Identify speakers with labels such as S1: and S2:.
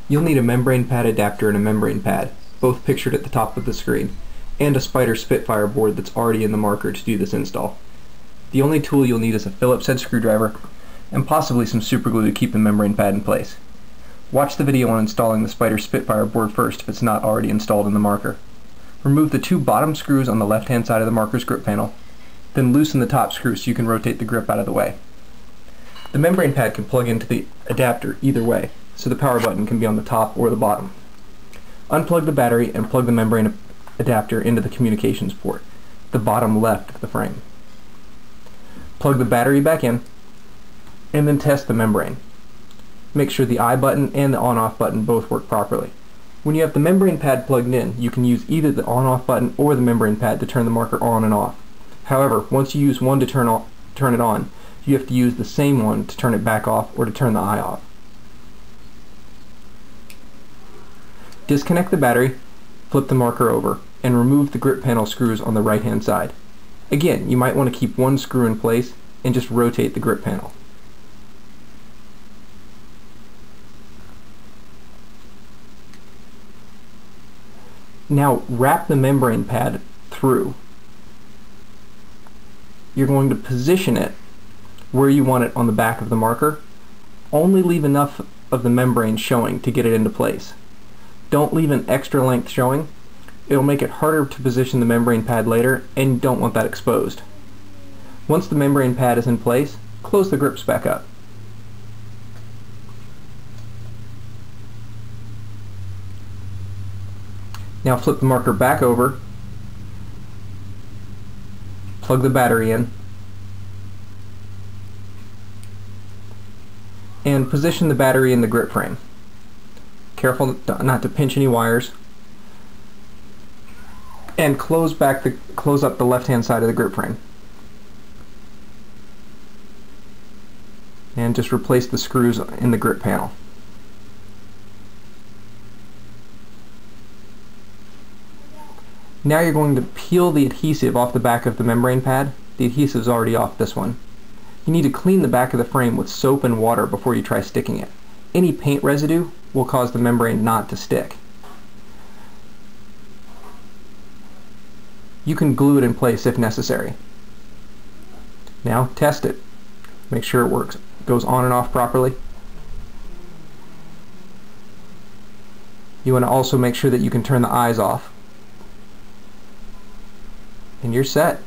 S1: You'll need a membrane pad adapter and a membrane pad, both pictured at the top of the screen, and a Spyder Spitfire board that's already in the marker to do this install. The only tool you'll need is a Phillips head screwdriver and possibly some super glue to keep the membrane pad in place. Watch the video on installing the Spyder Spitfire board first if it's not already installed in the marker. Remove the 2 bottom screws on the left-hand side of the marker's grip panel, then loosen the top screw so you can rotate the grip out of the way. The membrane pad can plug into the adapter either way, so the power button can be on the top or the bottom. Unplug the battery and plug the membrane adapter into the communications port, the bottom left of the frame. Plug the battery back in, and then test the membrane. Make sure the I button and the on-off button both work properly. When you have the membrane pad plugged in, you can use either the on-off button or the membrane pad to turn the marker on and off. However, once you use one to turn it on, you have to use the same one to turn it back off or to turn the eye off. Disconnect the battery, flip the marker over, and remove the grip panel screws on the right-hand side. Again, you might want to keep one screw in place and just rotate the grip panel. Now wrap the membrane pad through. You're going to position it where you want it on the back of the marker. Only leave enough of the membrane showing to get it into place. Don't leave an extra length showing. It'll make it harder to position the membrane pad later, and you don't want that exposed. Once the membrane pad is in place, close the grips back up. Now flip the marker back over, plug the battery in, and position the battery in the grip frame. Careful not to pinch any wires, and close up the left-hand side of the grip frame. And just replace the screws in the grip panel. Now you're going to peel the adhesive off the back of the membrane pad. The adhesive is already off this one. You need to clean the back of the frame with soap and water before you try sticking it. Any paint residue will cause the membrane not to stick. You can glue it in place if necessary. Now test it. Make sure it works. It goes on and off properly. You want to also make sure that you can turn the eyes off. And you're set.